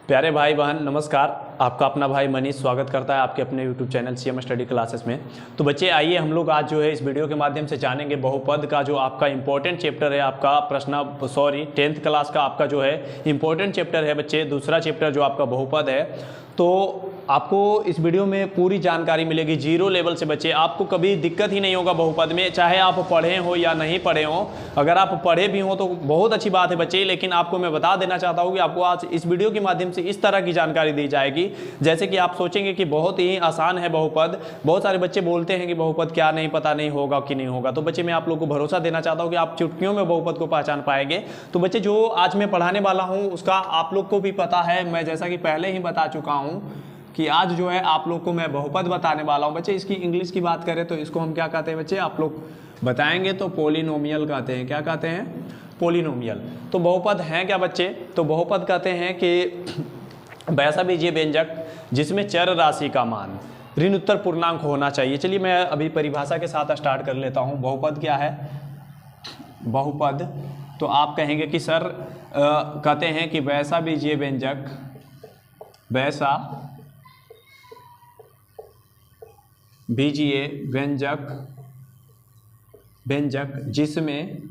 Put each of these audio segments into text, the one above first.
प्यारे भाई बहन नमस्कार। आपका अपना भाई मनीष स्वागत करता है आपके अपने YouTube channel CM study classes में। तो बच्चे आइए हम लोग आज जो है इस वीडियो के माध्यम से जानेंगे बहुपद का जो आपका इंपॉर्टेंट चैप्टर है, आपका 10th क्लास का आपका जो है इंपॉर्टेंट चैप्टर है बच्चे, दूसरा चैप्टर जो आपका बहुपद है। तो आपको इस वीडियो में पूरी जानकारी मिलेगी जीरो लेवल से बच्चे। आपको कभी दिक्कत ही नहीं होगा बहुपद में, चाहे आप पढ़े हो या नहीं पढ़े हो। अगर आप पढ़े भी हो तो बहुत अच्छी बात है बच्चे, लेकिन आपको मैं बता देना चाहता हूँ कि आपको आज इस वीडियो के माध्यम से इस तरह की जानकारी दी जाएगी जैसे कि आप सोचेंगे कि बहुत ही आसान है बहुपद। बहुत सारे बच्चे बोलते हैं कि बहुपद क्या नहीं, पता नहीं होगा कि नहीं होगा। तो बच्चे मैं आप लोग को भरोसा देना चाहता हूँ कि आप चुटकियों में बहुपद को पहचान पाएंगे। तो बच्चे जो आज मैं पढ़ाने वाला हूँ उसका आप लोग को भी पता है, मैं जैसा कि पहले ही बता चुका हूँ कि आज जो है आप लोग को मैं बहुपद बताने वाला हूँ बच्चे। इसकी इंग्लिश की बात करें तो इसको हम क्या कहते हैं बच्चे, आप लोग बताएंगे तो पोलिनोमियल कहते हैं। क्या कहते हैं? पोलिनोमियल। तो बहुपद हैं क्या बच्चे? तो बहुपद कहते हैं कि वैसा बीजीय व्यंजक जिसमें चर राशि का मान ऋण उत्तर पूर्णांक होना चाहिए। चलिए मैं अभी परिभाषा के साथ स्टार्ट कर लेता हूँ। बहुपद क्या है? बहुपद तो आप कहेंगे कि सर कहते हैं कि वैसा बीजीय व्यंजक, वैसा बीजीय व्यंजक जिसमें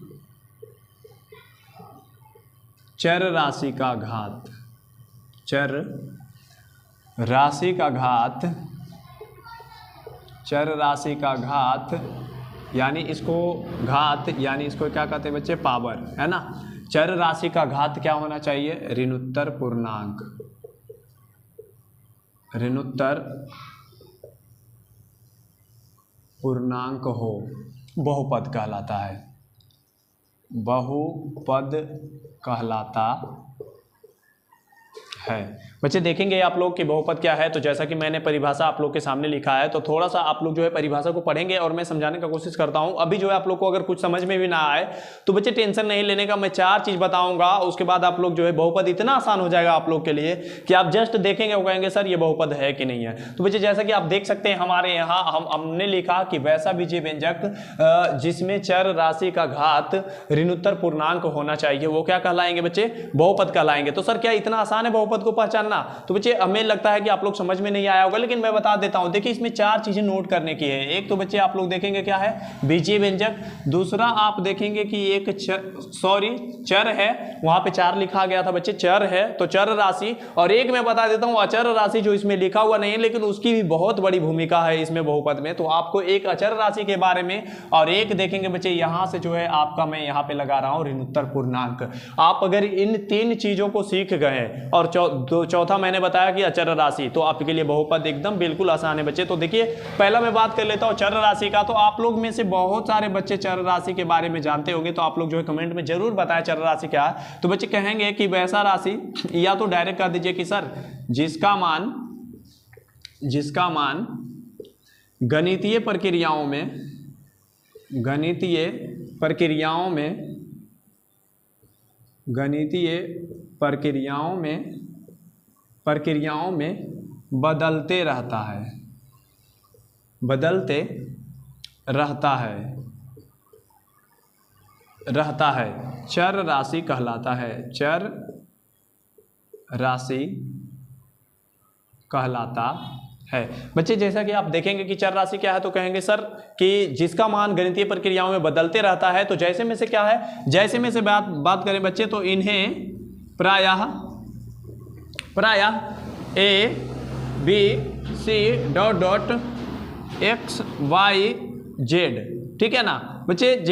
चर राशि का घात, चर राशि का घात यानी इसको घात यानी इसको क्या कहते हैं बच्चे, पावर, है ना। चर राशि का घात क्या होना चाहिए? ऋणोत्तर पूर्णांक, ऋणोत्तर पूर्णांक हो, बहुपद कहलाता है। बहुपद कहलाता है। बच्चे देखेंगे आप लोग कि बहुपद क्या है। तो जैसा कि मैंने परिभाषा आप लोग के सामने लिखा है, तो थोड़ा सा आप लोग जो है परिभाषा को पढ़ेंगे और मैं समझाने का कोशिश करता हूं। अभी जो है आप लोग को अगर कुछ समझ में भी ना आए तो बच्चे टेंशन नहीं लेने का, मैं 4 चीज बताऊंगा, उसके बाद आप लोग जो है बहुपद इतना आसान हो जाएगा आप लोग के लिए कि आप जस्ट देखेंगे और कहेंगे सर ये बहुपद है कि नहीं है। तो बच्चे जैसा कि आप देख सकते हैं हमारे यहाँ हमने लिखा कि वैसा बीजीय व्यंजक जिसमें चर राशि का घात ऋणोत्तर पूर्णांक होना चाहिए, वो क्या कहलाएंगे बच्चे? बहुपद कहलाएंगे। तो सर क्या इतना आसान है बहुपद को पहचानना? तो बच्चे हमें लगता है कि आप लोग समझ में नहीं आया होगा, लेकिन मैं बता देता हूं। देखिए इसमें 4 चीजें नोट करने की है। एक तो बच्चे आप लोग देखेंगे क्या है, बीजीय व्यंजक। दूसरा आप देखेंगे कि एक चर है, वहां पे 4 लिखा गया था बच्चे, चर है तो चर राशि। और एक मैं बता देता हूं अचर राशि, जो इसमें लिखा हुआ नहीं है लेकिन उसकी भी बहुत बड़ी भूमिका है इसमें बहुपद में। तो आपको एक अचर राशि के बारे में और एक देखेंगे बच्चे यहां से जो है आपका मैं यहां पे लगा रहा हूं ऋणोत्तर पूर्णांक। आप अगर इन 3 चीजों को सीख गए और चौथा मैंने बताया कि अचर राशि, तो आपके लिए बहुपद एकदम बिल्कुल आसान है बच्चे। तो देखिए पहला मैं बात कर लेता हूं चर राशि का। तो आप लोग में से बहुत सारे बच्चे चर राशि के बारे में जानते होंगे, तो आप लोग जो है कमेंट में जरूर बताएं चर राशि क्या है। तो बच्चे कहेंगे कि वैसा राशि, या तो डायरेक्ट कह दीजिए कि सर जिसका मान गणितीय प्रक्रियाओं में बदलते रहता है चर राशि कहलाता है, चर राशि कहलाता है बच्चे। जैसा कि आप देखेंगे कि चर राशि क्या है, तो कहेंगे सर कि जिसका मान गणितीय प्रक्रियाओं में बदलते रहता है। तो जैसे में से क्या है, जैसे में से बात करें बच्चे तो इन्हें प्रायः A B C dot X Y Z, ठीक है ना बच्चे, Z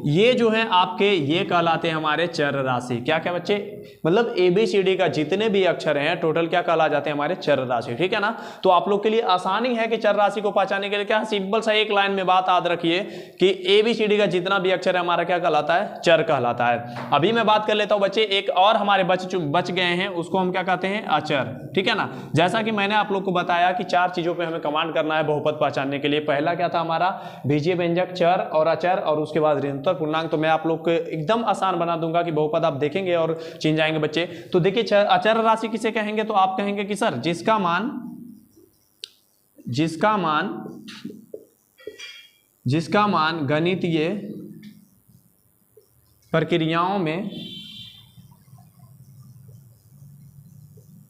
ये जो है आपके ये कहलाते हैं हमारे चर राशि। क्या क्या बच्चे? मतलब ABCD का जितने भी अक्षर हैं टोटल क्या कहला जाते हैं? हमारे चर राशि, ठीक है ना। तो आप लोग के लिए आसानी है कि चर राशि को पहचानने के लिए क्या सिंपल सा एक लाइन में बात याद रखिए कि ABCD का जितना भी अक्षर है हमारा क्या कहलाता है? चर कहलाता है। अभी मैं बात कर लेता हूं बच्चे, एक और हमारे बच गए हैं, उसको हम क्या कहते हैं? अचर, ठीक है ना। जैसा कि मैंने आप लोग को बताया कि 4 चीजों पर हमें कमांड करना है बहुपद पहचानने के लिए। पहला क्या था हमारा? बीजीय व्यंजक, चर और अचर, और उसके बाद ऋणोत्तर पूर्णांक। तो मैं आप लोग को एकदम आसान बना दूंगा कि बहुपद आप देखेंगे और चिन जाएंगे बच्चे। तो देखिए अचर राशि किसे कहेंगे? तो आप कहेंगे कि सर जिसका मान गणितीय प्रक्रियाओं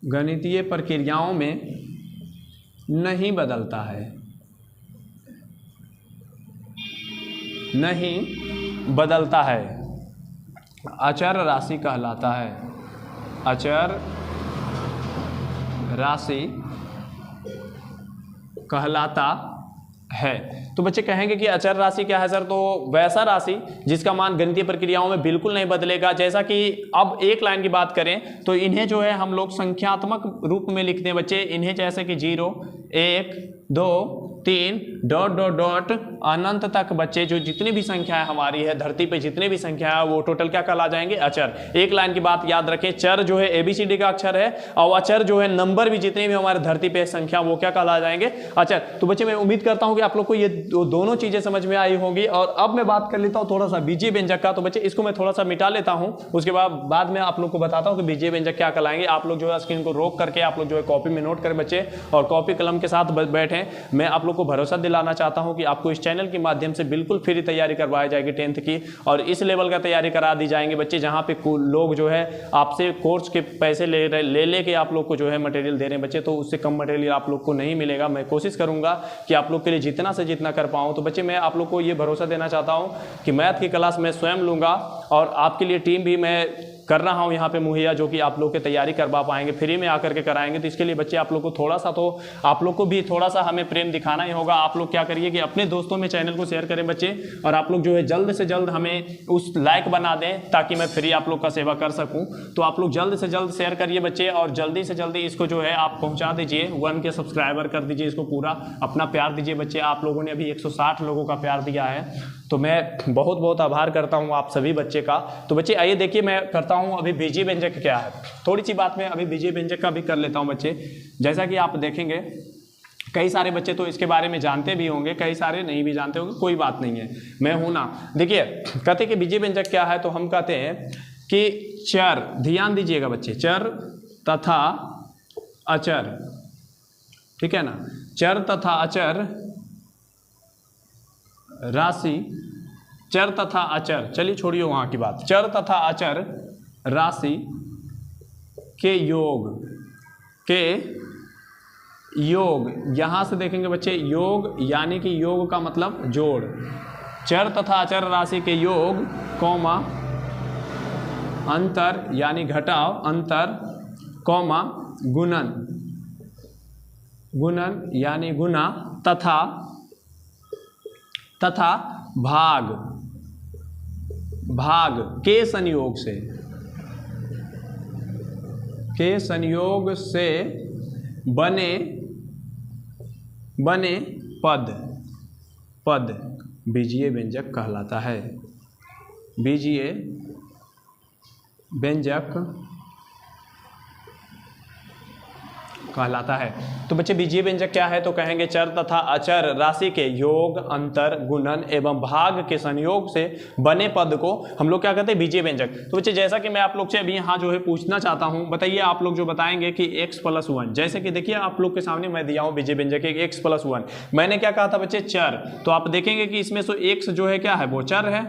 गणितीय प्रक्रियाओं में नहीं बदलता है, नहीं बदलता है, अचर राशि कहलाता है, अचर राशि कहलाता है। तो बच्चे कहेंगे कि अचर राशि क्या है सर? तो वैसा राशि जिसका मान गणितीय प्रक्रियाओं में बिल्कुल नहीं बदलेगा। जैसा कि अब एक लाइन की बात करें तो इन्हें जो है हम लोग संख्यात्मक रूप में लिखते हैं बच्चे, इन्हें जैसे कि 0 1 2 3 डॉट डॉट डॉट अनंत तक बच्चे जो जितनी भी संख्याएं हमारी है धरती पे जितनी भी संख्या है वो टोटल क्या कहला जाएंगे? अचर। एक लाइन की बात याद रखें, चर जो है ABCD का अक्षर है और अचर जो है नंबर भी जितनी भी हमारे धरती पे संख्या वो क्या कहला जाएंगे? अचर। तो बच्चे मैं उम्मीद करता हूं कि आप लोग को ये दोनों चीजें समझ में आई होंगी। और अब मैं बात कर लेता हूं थोड़ा सा बीजीय व्यंजक का। तो बच्चे इसको मैं थोड़ा सा मिटा लेता हूं, उसके बाद में आप लोग को बताता हूं कि बीजीय व्यंजक क्या कहलाएंगे। आप लोग जो है स्क्रीन को रोक करके आप लोग जो है कॉपी में नोट करें बच्चे, और कॉपी कलम के साथ बैठे। मैं आप लोग को भरोसा दिलाना चाहता हूं कि आपको इस चैनल के माध्यम से बिल्कुल फ्री तैयारी करवाई जाएगी 10th की, और इस लेवल का तैयारी करा दी जाएंगे बच्चे जहां पे लोग जो है आपसे कोर्स के पैसे ले के आप लोग को जो है मटेरियल दे रहे हैं बच्चे। तो उससे कम मटेरियल आप लोग को नहीं मिलेगा। मैं कोशिश करूंगा कि आप लोग के लिए जितना से जितना कर पाऊं। तो बच्चे मैं आप लोग को ये भरोसा देना चाहता हूं कि मैथ की क्लास मैं स्वयं लूंगा और आपके लिए टीम भी मैं कर रहा हूं यहाँ पे मुहैया, जो कि आप लोग की तैयारी करवा पाएंगे, फ्री में आकर के कराएंगे। तो इसके लिए बच्चे आप लोग को थोड़ा सा, तो आप लोग को भी थोड़ा सा हमें प्रेम दिखाना ही होगा। आप लोग क्या करिए कि अपने दोस्तों में चैनल को शेयर करें बच्चे, और आप लोग जो है जल्द से जल्द हमें उस लाइक बना दें ताकि मैं फ्री आप लोग का सेवा कर सकूं। तो आप लोग जल्द से जल्द शेयर करिए बच्चे, और जल्दी से जल्दी इसको जो है आप पहुँचा दीजिए 1K सब्सक्राइबर कर दीजिए, इसको पूरा अपना प्यार दीजिए बच्चे। आप लोगों ने अभी 160 लोगों का प्यार दिया है, तो मैं बहुत बहुत आभार करता हूँ आप सभी बच्चे का। तो बच्चे आइए देखिए मैं करता हूँ अभी बीजीय व्यंजक क्या है, थोड़ी सी बात मैं अभी बीजीय व्यंजक का भी कर लेता हूँ बच्चे। जैसा कि आप देखेंगे कई सारे बच्चे तो इसके बारे में जानते भी होंगे, कई सारे नहीं भी जानते होंगे, कोई बात नहीं है, मैं हूं ना। देखिए कहते कि बीजीय व्यंजक क्या है, तो हम कहते हैं कि चर, ध्यान दीजिएगा बच्चे, चर तथा अचर, ठीक है ना, चर तथा अचर राशि, चर तथा अचर, चलिए छोड़िए वहां की बात, चर तथा अचर राशि के योग, यहां से देखेंगे बच्चे योग, यानी कि योग का मतलब जोड़, चर तथा अचर राशि के योग कौमा अंतर यानी घटाव, अंतर कौमा गुणन, गुणन यानी गुना, तथा भाग के संयोग से बने पद बीजीय व्यंजक कहलाता है, बीजीय व्यंजक कहलाता है। तो बच्चे बीजीय व्यंजक क्या है, तो कहेंगे चर तथा अचर राशि के योग, अंतर, गुणन एवं भाग के संयोग से बने पद को हम लोग क्या कहते हैं, बीजीय व्यंजक। तो बच्चे जैसा कि मैं आप लोग से अभी यहाँ जो है पूछना चाहता हूँ, बताइए आप लोग जो बताएंगे कि x+1, जैसे कि देखिए आप लोग के सामने मैं दिया हूँ बीजीय व्यंजक x+1, मैंने क्या कहा था बच्चे, चर। तो आप देखेंगे कि इसमें से x जो है क्या है, वो चर है,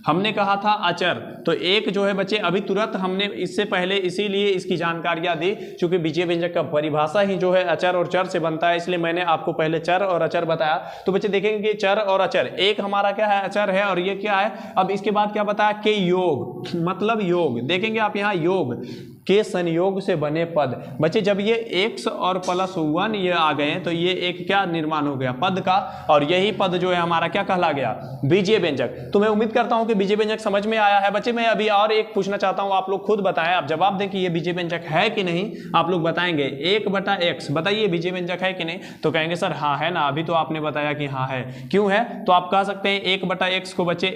हमने कहा था अचर, तो एक जो है बच्चे अभी तुरंत हमने इससे पहले इसीलिए इसकी जानकारियां दी, क्योंकि बीजीय व्यंजक का परिभाषा ही जो है अचर और चर से बनता है, इसलिए मैंने आपको पहले चर और अचर बताया। तो बच्चे देखेंगे कि चर और अचर, एक हमारा क्या है, अचर है, और ये क्या है, अब इसके बाद क्या बताया कि योग, मतलब योग, देखेंगे आप यहाँ योग के संयोग से बने पद। बच्चे जब ये x और +1 ये आ गए तो ये एक क्या निर्माण हो गया, पद का, और यही पद जो है हमारा क्या कहला गया, बीजीय व्यंजक। तो मैं उम्मीद करता हूं कि बीजीय व्यंजक समझ में आया है बच्चे। मैं अभी और एक पूछना चाहता हूं, आप लोग खुद बताएं, आप जवाब दें कि ये बीजीय व्यंजक है कि नहीं। आप लोग बताएंगे 1/x, बताइए बीजीय व्यंजक है कि नहीं, तो कहेंगे सर हाँ है ना, अभी तो आपने बताया कि हाँ है, क्यों है, तो आप कह सकते हैं 1/x को बच्चे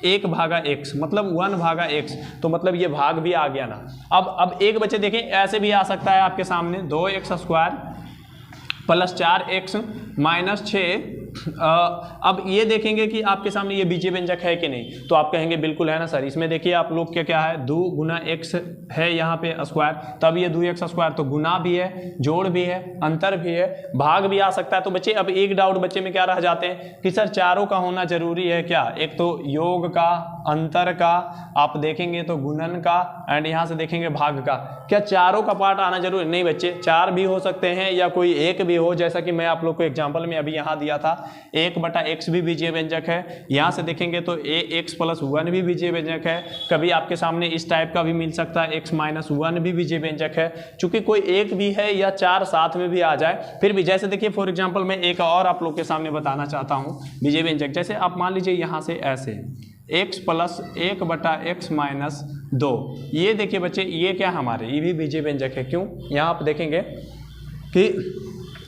1/x मतलब 1/x, तो मतलब ये भाग भी आ गया ना। अब एक बच्चे देखें ऐसे भी आ सकता है आपके सामने 2x² + 4x - 6। अब ये देखेंगे कि आपके सामने ये बीजीय व्यंजक है कि नहीं, तो आप कहेंगे बिल्कुल है ना सर। इसमें देखिए आप लोग क्या है, 2 × x है यहाँ पे स्क्वायर, तब ये 2x², तो गुना भी है, जोड़ भी है, अंतर भी है, भाग भी आ सकता है। तो बच्चे अब एक डाउट बच्चे में क्या रह जाते हैं कि सर चारों का होना जरूरी है क्या, एक तो योग का अंतर का, आप देखेंगे तो गुणन का, एंड यहाँ से देखेंगे भाग का। क्या चारों का पार्ट आना जरूरी नहीं बच्चे, 4 भी हो सकते हैं या कोई एक भी हो, जैसा कि मैं आप लोग को एग्जांपल में अभी यहाँ दिया था 1/x भी बीजीय व्यंजक है। यहाँ से देखेंगे तो ax + 1 भी बीजीय व्यंजक है। कभी आपके सामने इस टाइप का भी मिल सकता है, x - 1 भी बीजीय व्यंजक है। चूंकि कोई एक भी है या 4 साथ में भी आ जाए, फिर भी जैसे देखिए फॉर एग्जाम्पल मैं एक और आप लोग के सामने बताना चाहता हूँ बीजीय व्यंजक। जैसे आप मान लीजिए यहाँ से ऐसे x + 1/x - 2, ये देखिए बच्चे ये क्या हमारे, ये भी बीजीय व्यंजक है। क्यों? यहाँ आप देखेंगे कि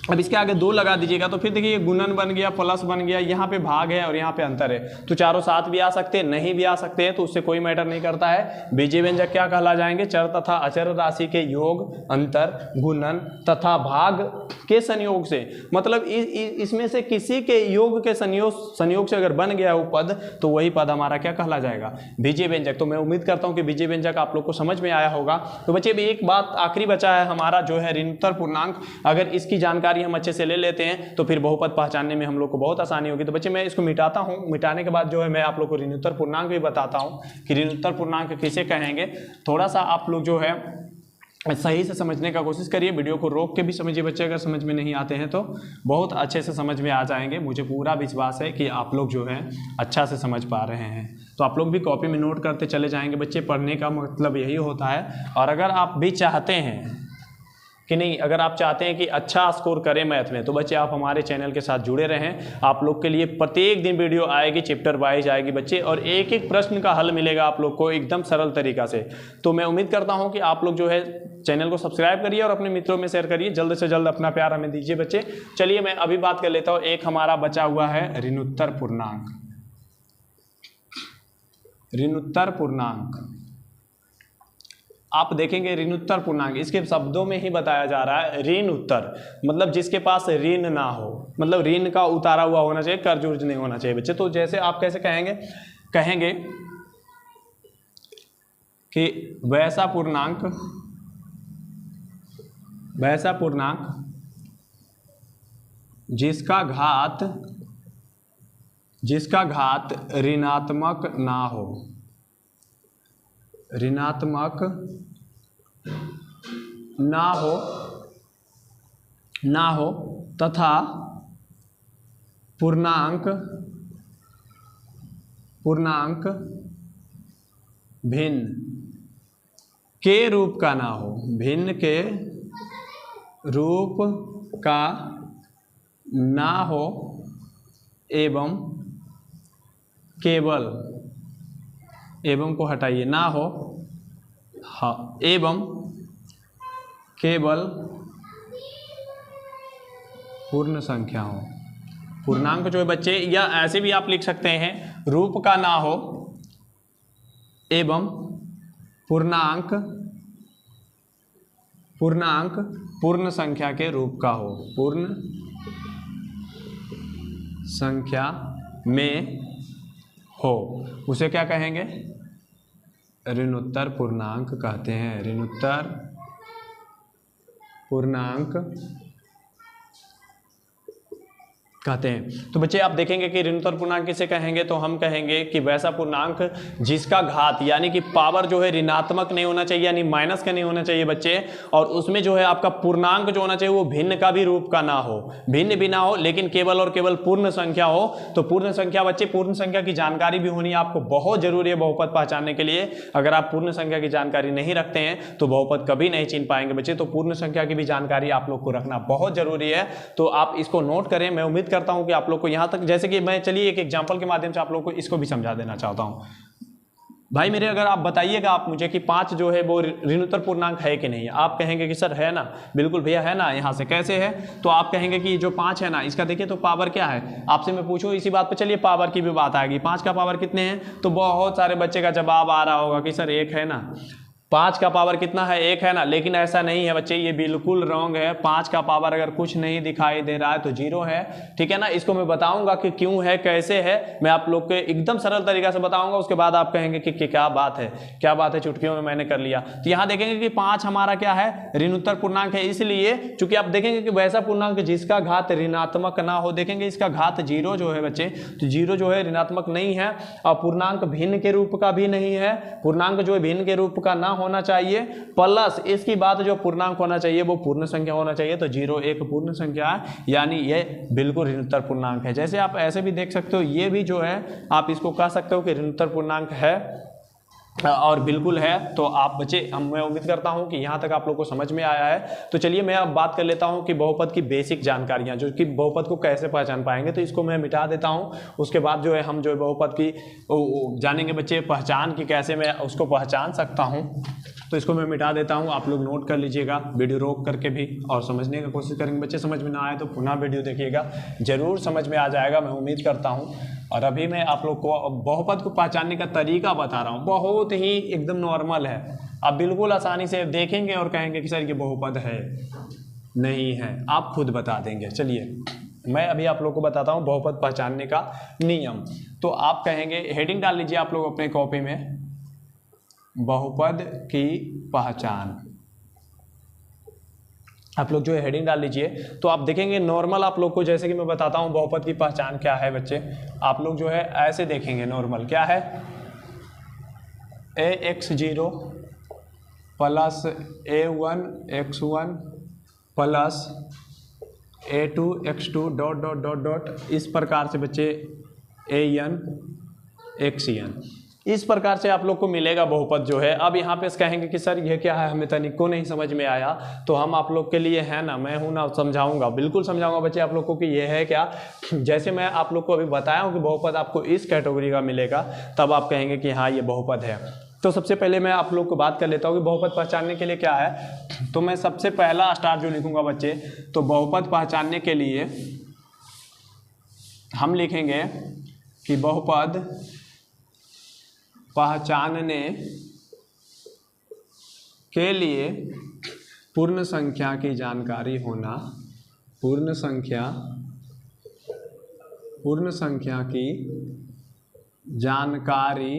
अब इसके आगे 2 लगा दीजिएगा तो फिर देखिए ये गुणन बन गया, प्लस बन गया, यहाँ पे भाग है और यहाँ पे अंतर है। तो चारों साथ भी आ सकते हैं, नहीं भी आ सकते हैं, तो उससे कोई मैटर नहीं करता है। बीजीय व्यंजक क्या कहला जाएंगे? चर तथा अचर राशि के योग, अंतर, गुणन तथा भाग के संयोग से, मतलब इसमें से किसी के योग के संयोग से अगर बन गया वो पद, तो वही पद हमारा क्या कहला जाएगा? बीजीय व्यंजक। तो मैं उम्मीद करता हूँ कि बीजीय व्यंजक आप लोग को समझ में आया होगा। तो बच्चे अभी एक बात आखिरी बचा है हमारा, जो है ऋणोत्तर पूर्णांक। अगर इसकी जानकारी हम अच्छे से ले लेते हैं तो फिर बहुपद पहचानने में हम लोग को बहुत आसानी होगी। तो बच्चे मैं इसको मिटाता हूं, मिटाने के बाद जो है मैं आप लोग को ऋणोत्तर पूर्णांक भी बताता हूं कि ऋणोत्तर पूर्णांक किसे कहेंगे। थोड़ा सा आप लोग जो है सही से समझने का कोशिश करिए, वीडियो को रोक के भी समझिए बच्चे, अगर समझ में नहीं आते हैं तो बहुत अच्छे से समझ में आ जाएंगे। मुझे पूरा विश्वास है कि आप लोग जो है अच्छा से समझ पा रहे हैं। तो आप लोग भी कॉपी में नोट करते चले जाएंगे बच्चे, पढ़ने का मतलब यही होता है। और अगर आप भी चाहते हैं कि नहीं, अगर आप चाहते हैं कि अच्छा स्कोर करें मैथ में, तो बच्चे आप हमारे चैनल के साथ जुड़े रहें। आप लोग के लिए प्रत्येक दिन वीडियो आएगी, चैप्टर वाइज आएगी बच्चे, और एक एक प्रश्न का हल मिलेगा आप लोग को एकदम सरल तरीका से। तो मैं उम्मीद करता हूं कि आप लोग जो है चैनल को सब्सक्राइब करिए और अपने मित्रों में शेयर करिए। जल्द से जल्द अपना प्यार हमें दीजिए बच्चे। चलिए मैं अभी बात कर लेता हूँ, एक हमारा बचा हुआ है ऋणोत्तर पूर्णांक। ऋणोत्तर पूर्णांक आप देखेंगे, ऋणोत्तर पूर्णांक इसके शब्दों में ही बताया जा रहा है। ऋण उत्तर मतलब जिसके पास ऋण ना हो, मतलब ऋण का उतारा हुआ होना चाहिए, कर्ज उर्ज नहीं होना चाहिए बच्चे। तो जैसे आप कैसे कहेंगे कि वैसा पूर्णांक जिसका घात ऋणात्मक ना हो तथा पूर्णांक भिन्न के रूप का ना हो, भिन्न के रूप का ना हो, एवं केवल, एवं को हटाइए, ना हो, हाँ, एवं केवल पूर्ण संख्या हो। पूर्णांक जो है बच्चे, या ऐसे भी आप लिख सकते हैं, रूप का ना हो एवं पूर्णांक पूर्ण संख्या के रूप का हो, पूर्ण संख्या में हो, उसे क्या कहेंगे? ऋणोत्तर पूर्णांक कहते हैं। ऋणोत्तर पूर्णांक कहते हैं। तो बच्चे आप देखेंगे कि ऋणोत्तर पूर्णांक किसे कहेंगे, तो हम कहेंगे कि वैसा पूर्णांक जिसका घात यानी कि पावर जो है ऋणात्मक नहीं होना चाहिए, यानी माइनस का नहीं होना चाहिए बच्चे, और उसमें जो है आपका पूर्णांक जो होना चाहिए वो भिन्न का भी रूप का ना हो, भिन्न भी ना हो, लेकिन केवल और केवल पूर्ण संख्या हो। तो पूर्ण संख्या बच्चे, पूर्ण संख्या की जानकारी भी होनी आपको बहुत जरूरी है बहुपद पहचानने के लिए। अगर आप पूर्ण संख्या की जानकारी नहीं रखते हैं तो बहुपद कभी नहीं चिन्ह पाएंगे बच्चे। तो पूर्ण संख्या की भी जानकारी आप लोग को रखना बहुत जरूरी है। तो आप इसको नोट करें। मैं उम्मीद करता हूं कि आप लोग को यहां तक, जैसे कि मैं चलिए एक एग्जांपल के माध्यम से आप लोग को इसको भी समझा देना चाहता हूं भाई मेरे। अगर आप बताइएगा आप मुझे कि 5 जो है वो ऋणोत्तर पूर्णांक है कि नहीं। आप कहेंगे कि सर है ना, बिल्कुल भैया है ना। यहां से कैसे है, तो आप कहेंगे कि जो 5 है ना, इसका देखिए तो पावर क्या है। आपसे मैं पूछूं इसी बात पे, चलिए पावर की भी बात आएगी। 5 का पावर कितने हैं, तो बहुत सारे बच्चे का जवाब आ रहा होगा कि सर 1 है ना। 5 का पावर कितना है 1 है ना, लेकिन ऐसा नहीं है बच्चे, ये बिल्कुल रॉन्ग है। 5 का पावर अगर कुछ नहीं दिखाई दे रहा है तो 0 है, ठीक है ना। इसको मैं बताऊंगा कि क्यों है कैसे है, मैं आप लोग के एकदम सरल तरीका से बताऊंगा, उसके बाद आप कहेंगे कि क्या बात है, क्या बात है, चुटकियों में मैंने कर लिया। तो यहाँ देखेंगे कि 5 हमारा क्या है, ऋणात्मक पूर्णांक है, इसलिए चूंकि आप देखेंगे कि वैसा पूर्णांक जिसका घात ऋणात्मक ना हो, देखेंगे इसका घात 0 जो है बच्चे, तो 0 जो है ऋणात्मक नहीं है, और पूर्णांक भिन्न के रूप का भी नहीं है, पूर्णांक जो है भिन्न के रूप का ना होना चाहिए, प्लस इसकी बात जो पूर्णांक होना चाहिए वो पूर्ण संख्या होना चाहिए। तो 0 एक पूर्ण संख्या है, यानी ये बिल्कुल ऋणात्मक पूर्णांक है। जैसे आप ऐसे भी देख सकते हो, ये भी जो है आप इसको कह सकते हो कि ऋणात्मक पूर्णांक है और बिल्कुल है। तो आप बच्चे, मैं उम्मीद करता हूं कि यहां तक आप लोग को समझ में आया है। तो चलिए मैं अब बात कर लेता हूं कि बहुपद की बेसिक जानकारियां, जो कि बहुपद को कैसे पहचान पाएंगे। तो इसको मैं मिटा देता हूं, उसके बाद जो है हम जो है बहुपद की जानेंगे बच्चे, पहचान की कैसे मैं उसको पहचान सकता हूं। तो इसको मैं मिटा देता हूं, आप लोग नोट कर लीजिएगा वीडियो रोक करके भी, और समझने की कोशिश करेंगे। बच्चे समझ में ना आए तो पुनः वीडियो देखिएगा, जरूर समझ में आ जाएगा, मैं उम्मीद करता हूं। और अभी मैं आप लोग को बहुपद को पहचानने का तरीका बता रहा हूं, बहुत ही एकदम नॉर्मल है। आप बिल्कुल आसानी से देखेंगे और कहेंगे कि सर ये बहुपद है, नहीं है, आप खुद बता देंगे। चलिए मैं अभी आप लोग को बताता हूं बहुपद पहचानने का नियम। तो आप कहेंगे, हेडिंग डाल लीजिए आप लोग अपने कॉपी में, बहुपद की पहचान। आप लोग जो है हेडिंग डाल लीजिए। तो आप देखेंगे नॉर्मल, आप लोग को जैसे कि मैं बताता हूं बहुपद की पहचान क्या है बच्चे, आप लोग जो है ऐसे देखेंगे नॉर्मल क्या है, ax0 plus a1 x1 plus a2 x2 dot dot dot dot, इस प्रकार से बच्चे an xn, इस प्रकार से आप लोग को मिलेगा बहुपद जो है। अब यहाँ पे कहेंगे कि सर ये क्या है, हमें तनिको नहीं समझ में आया, तो हम आप लोग के लिए है ना, मैं हूँ ना, समझाऊंगा, बिल्कुल समझाऊंगा बच्चे आप लोग को कि ये है क्या। जैसे मैं आप लोग को अभी बताया हूँ कि बहुपद आपको इस कैटेगरी का मिलेगा, तब आप कहेंगे कि हाँ ये बहुपद है। तो सबसे पहले मैं आप लोग को बात कर लेता हूँ कि बहुपद पहचानने के लिए क्या है। तो मैं सबसे पहला स्टार जो लिखूंगा बच्चे, तो बहुपद पहचानने के लिए हम लिखेंगे कि बहुपद पहचानने के लिए पूर्ण संख्या की जानकारी होना, पूर्ण संख्या की जानकारी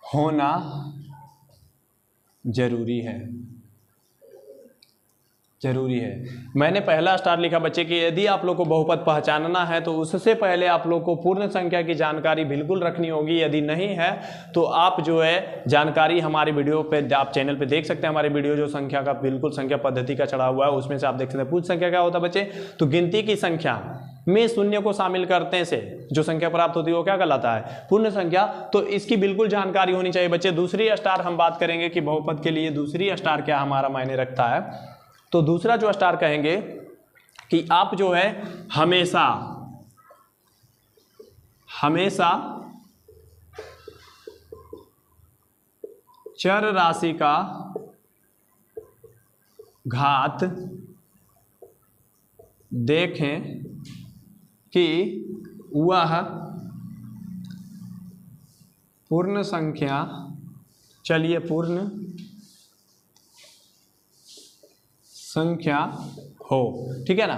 होना जरूरी है, जरूरी है। मैंने पहला स्टार लिखा बच्चे कि यदि आप लोग को बहुपद पहचानना है तो उससे पहले आप लोग को पूर्ण संख्या की जानकारी बिल्कुल रखनी होगी। यदि नहीं है तो आप जो है जानकारी हमारे वीडियो पे, आप चैनल पे देख सकते हैं हमारे वीडियो, जो संख्या का बिल्कुल संख्या पद्धति का चढ़ा हुआ है, उसमें से आप देख सकते हैं। पूर्ण संख्या क्या होता है बच्चे, तो गिनती की संख्या में शून्य को शामिल करने से जो संख्या प्राप्त होती है वो क्या कहलाता है, पूर्ण संख्या। तो इसकी बिल्कुल जानकारी होनी चाहिए बच्चे। दूसरी स्टार हम बात करेंगे कि बहुपद के लिए दूसरी स्टार क्या हमारा मायने रखता है। तो दूसरा जो स्टार कहेंगे कि आप जो है हमेशा चर राशि का घात देखें कि वह पूर्ण संख्या, चलिए पूर्ण संख्या हो, ठीक है ना।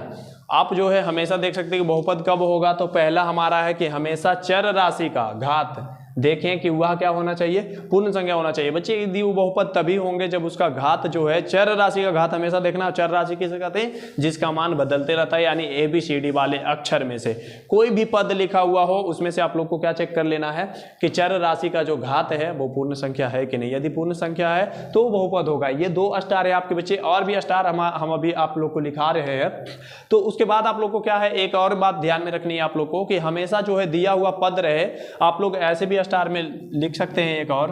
आप जो है हमेशा देख सकते हैं कि बहुपद कब होगा, तो पहला हमारा है कि हमेशा चर राशि का घात देखें कि वह क्या होना चाहिए, पूर्ण संख्या होना चाहिए। बच्चे यदि वो बहुपद तभी होंगे जब उसका घात जो है, चर राशि का घात हमेशा देखना। चर राशि किसे कहते हैं, जिसका मान बदलते रहता है, यानी ABCD वाले अक्षर में से कोई भी पद लिखा हुआ हो उसमें से आप लोग को क्या चेक कर लेना है कि चर राशि का जो घात है वो पूर्ण संख्या है कि नहीं। यदि पूर्ण संख्या है तो बहुपद होगा। ये 2 स्टार है आपके बच्चे, और भी स्टार हम अभी आप लोग को लिखा रहे हैं। तो उसके बाद आप लोग को क्या है, एक और बात ध्यान में रखनी है आप लोग को कि हमेशा जो है दिया हुआ पद रहे। आप लोग ऐसे भी स्टार में लिख सकते हैं एक और,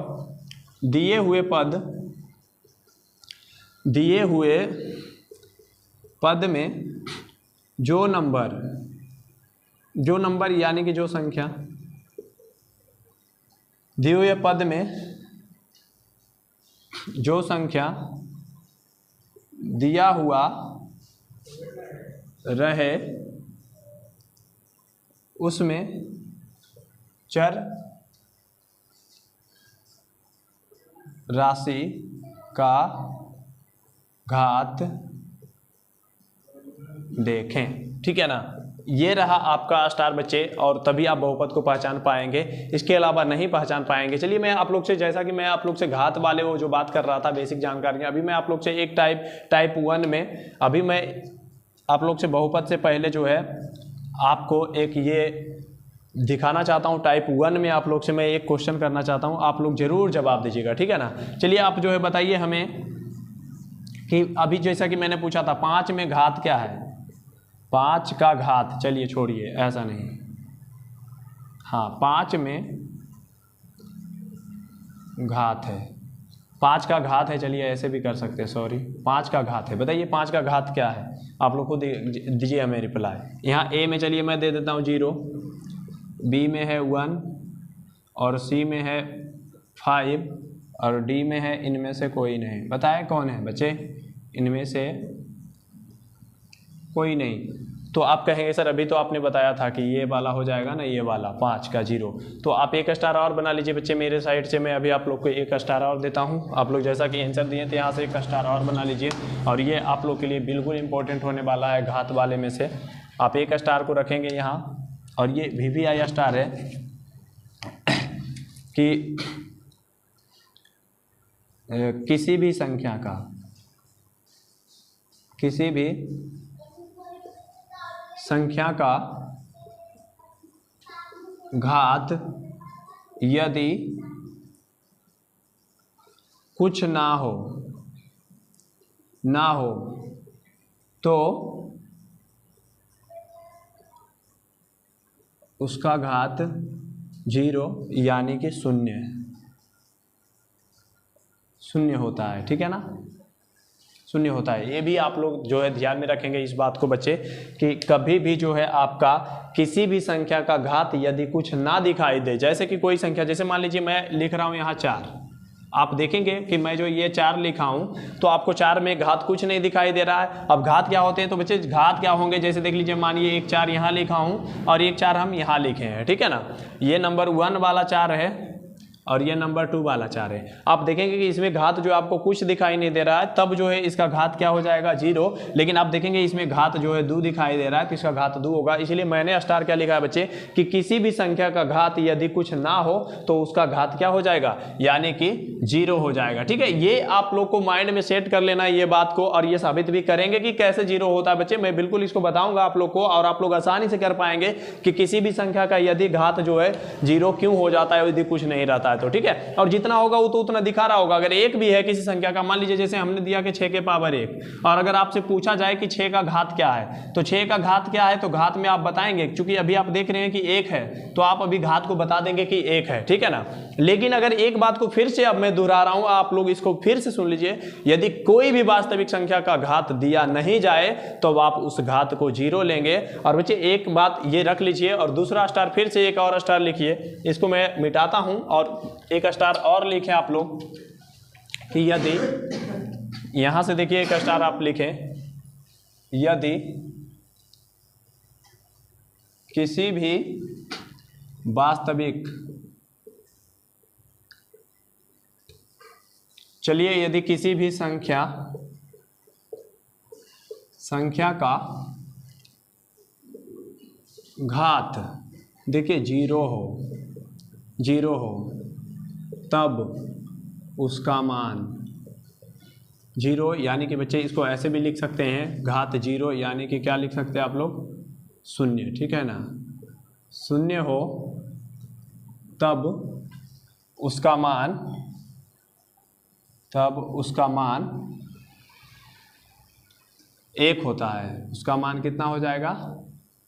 दिए हुए पद में जो नंबर यानी कि जो संख्या, दिए हुए पद में जो संख्या दिया हुआ रहे उसमें चर राशि का घात देखें। ठीक है ना, ये रहा आपका स्टार बच्चे, और तभी आप बहुपद को पहचान पाएंगे, इसके अलावा नहीं पहचान पाएंगे। चलिए मैं आप लोग से, जैसा कि मैं आप लोग से घात वाले वो जो बात कर रहा था बेसिक जानकारियाँ, अभी मैं आप लोग से एक टाइप 1 में, अभी मैं आप लोग से बहुपद से पहले जो है आपको एक ये दिखाना चाहता हूँ। टाइप 1 में आप लोग से मैं एक क्वेश्चन करना चाहता हूँ, आप लोग जरूर जवाब दीजिएगा। ठीक है ना, चलिए आप जो है बताइए हमें कि अभी जैसा कि मैंने पूछा था 5 में घात क्या है, 5 का घात, चलिए छोड़िए ऐसा नहीं, हाँ 5 में घात है, 5 का घात है, चलिए ऐसे भी कर सकते हैं, सॉरी 5 का घात है। बताइए 5 का घात क्या है, आप लोग को दीजिए हमें रिप्लाई। यहाँ ए में चलिए मैं दे देता हूँ 0, बी में है 1 और सी में है 5 और डी में है इनमें से कोई नहीं। बताएं कौन है बच्चे, इनमें से कोई नहीं। तो आप कहेंगे सर अभी तो आपने बताया था कि ये वाला हो जाएगा ना, ये वाला 5 का 0, तो आप एक स्टार और बना लीजिए बच्चे मेरे साइड से। मैं अभी आप लोग को एक स्टार और देता हूँ, आप लोग जैसा कि आंसर दिए थे यहाँ से एक स्टार और बना लीजिए, और ये आप लोग के लिए बिल्कुल इंपॉर्टेंट होने वाला है घात वाले में से। आप एक स्टार को रखेंगे यहाँ, और ये VVI स्टार है कि किसी भी संख्या का, किसी भी संख्या का घात यदि कुछ ना हो तो उसका घात 0 यानी कि शून्य होता है। ठीक है ना, शून्य होता है। ये भी आप लोग जो है ध्यान में रखेंगे इस बात को बच्चे, कि कभी भी जो है आपका किसी भी संख्या का घात यदि कुछ ना दिखाई दे, जैसे कि कोई संख्या, जैसे मान लीजिए मैं लिख रहा हूँ यहाँ 4, आप देखेंगे कि मैं जो ये 4 लिखा हूँ तो आपको 4 में घात कुछ नहीं दिखाई दे रहा है। अब घात क्या होते हैं तो बच्चे घात क्या होंगे, जैसे देख लीजिए मानिए एक 4 यहाँ लिखा हूँ और एक 4 हम यहाँ लिखे हैं। ठीक है ना, ये नंबर 1 वाला 4 है और ये नंबर 2 वाला 4 है। आप देखेंगे कि इसमें घात जो आपको कुछ दिखाई नहीं दे रहा है, तब जो है इसका घात क्या हो जाएगा 0, लेकिन आप देखेंगे इसमें घात जो है 2 दिखाई दे रहा है तो इसका घात 2 होगा। इसलिए मैंने स्टार क्या लिखा है बच्चे कि किसी भी संख्या का घात यदि कुछ ना हो तो उसका घात क्या हो जाएगा, यानी कि 0 हो जाएगा। ठीक है, ये आप लोग को माइंड में सेट कर लेना ये बात को, और ये साबित भी करेंगे कि कैसे 0 होता है बच्चे। मैं बिल्कुल इसको बताऊंगा आप लोग को, और आप लोग आसानी से कर पाएंगे कि किसी भी संख्या का यदि घात जो है 0 क्यों हो जाता है यदि कुछ नहीं रहता है तो। ठीक है, और जितना होगा वो तो उतना दिखा रहा होगा। अगर 1 भी है किसी संख्या का, मान लीजिए जैसे हमने दिया कि 6 के पावर 1, और अगर आपसे पूछा जाए कि 6 का घात क्या है तो 6 का घात क्या है तो घात में आप बताएंगे, क्योंकि अभी आप देख रहे हैं कि 1 है तो आप अभी घात को बता देंगे कि 1 है। ठीक है ना, लेकिन अगर एक बात को फिर से अब मैं दोहरा रहा हूं, आप लोग इसको फिर से सुन लीजिए, यदि कोई भी वास्तविक संख्या का घात दिया नहीं जाए तो आप उस घात को 0 लेंगे। और बच्चे एक बात ये रख लीजिए, और दूसरा स्टार फिर से एक और स्टार लिखिए, इसको मैं मिटाता हूं और एक स्टार और लिखें आप लोग कि यदि, यहां से देखिए एक स्टार आप लिखें, यदि किसी भी वास्तविक, चलिए यदि किसी भी संख्या का घात देखिए 0 हो तब उसका मान 0, यानी कि बच्चे इसको ऐसे भी लिख सकते हैं, घात 0 यानी कि क्या लिख सकते हैं आप लोग, 0। ठीक है ना, 0 हो तब उसका मान 1 होता है। उसका मान कितना हो जाएगा,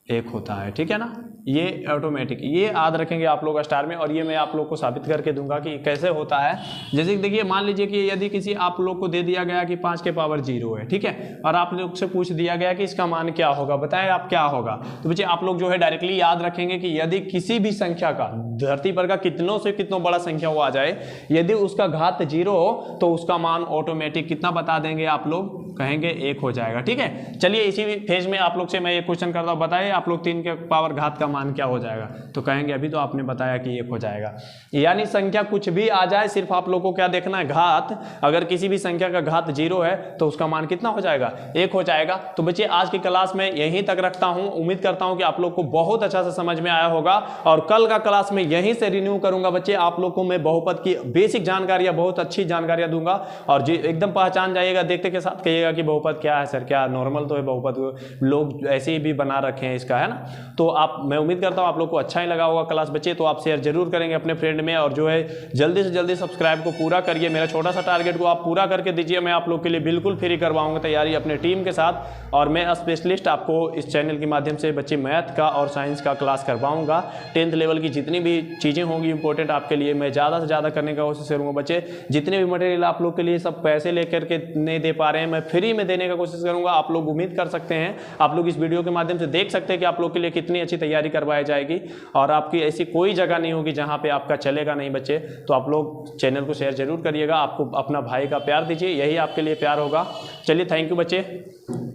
1 होता है। ठीक है ना, ये ऑटोमेटिक, ये याद रखेंगे आप लोग स्टार में, और ये मैं आप लोग को साबित करके दूंगा कि कैसे होता है। जैसे कि देखिए मान लीजिए कि यदि किसी आप लोग को दे दिया गया कि 5 के पावर 0 है, ठीक है, और आप लोग से पूछ दिया गया कि इसका मान क्या होगा, बताएं आप क्या होगा। तो बच्चे आप लोग जो है डायरेक्टली याद रखेंगे कि यदि किसी भी संख्या का, धरती पर का कितनों से कितनों बड़ा संख्या वो आ जाए, यदि उसका घात 0 हो तो उसका मान ऑटोमेटिक कितना बता देंगे आप लोग, कहेंगे 1 हो जाएगा। ठीक है, चलिए इसी फेज में आप लोग से मैं एक क्वेश्चन करता हूँ, बताइए आप लोग 3 के पावर घात का मान क्या हो जाएगा। तो कहेंगे अभी तो आपने बताया कि 1 हो जाएगा। यानी संख्या कुछ भी आ जाए, सिर्फ आप लोग को क्या देखना है, घात। अगर किसी भी संख्या का घात 0 है तो उसका मान कितना हो जाएगा, 1 हो जाएगा। तो बच्चे आज की क्लास में यहीं तक रखता हूं। उम्मीद करता हूं कि आप लोग को बहुत अच्छा से समझ में आया होगा, और कल का क्लास में यहीं से रिन्यू करूंगा बच्चे। आप लोग को मैं बहुपद की बेसिक जानकारियां, बहुत अच्छी जानकारियां दूंगा, और जी एकदम पहचान जाइएगा, देखते के साथ कहिएगा कि बहुपद क्या है सर, क्या नॉर्मल तो है बहुपद, लोग ऐसे ही भी बना रखे हैं इसका, है ना। तो आप, मैं उम्मीद करता हूं आप लोग को अच्छा ही लगा होगा क्लास बच्चे। तो आप शेयर जरूर करेंगे अपने फ्रेंड में, और जो है जल्दी से जल्दी सब्सक्राइब को पूरा करिए। मेरा छोटा सा टारगेट को आप पूरा करके दीजिए, मैं आप लोग के लिए बिल्कुल फ्री करवाऊंगा तैयारी अपने टीम के साथ। और मैं स्पेशलिस्ट आपको इस चैनल के माध्यम से बच्चे मैथ का और साइंस का क्लास करवाऊंगा। 10th लेवल की जितनी भी चीज़ें होंगी इंपॉर्टेंट आपके लिए, मैं ज़्यादा से ज़्यादा करने का कोशिश करूँगा बच्चे। जितने भी मटेरियल आप लोग के लिए सब पैसे लेकर के नहीं दे पा रहे हैं, मैं फ्री में देने का कोशिश करूँगा। आप लोग उम्मीद कर सकते हैं, आप लोग इस वीडियो के माध्यम से देख सकते हैं कि आप लोग के लिए कितनी अच्छी तैयारी करवाई जाएगी, और आपकी ऐसी कोई जगह नहीं होगी जहाँ पे आपका चलेगा नहीं बच्चे। तो आप लोग चैनल को शेयर जरूर करिएगा, आपको अपना भाई का प्यार दीजिए, यही आपके लिए प्यार होगा। चलिए, थैंक यू बच्चे।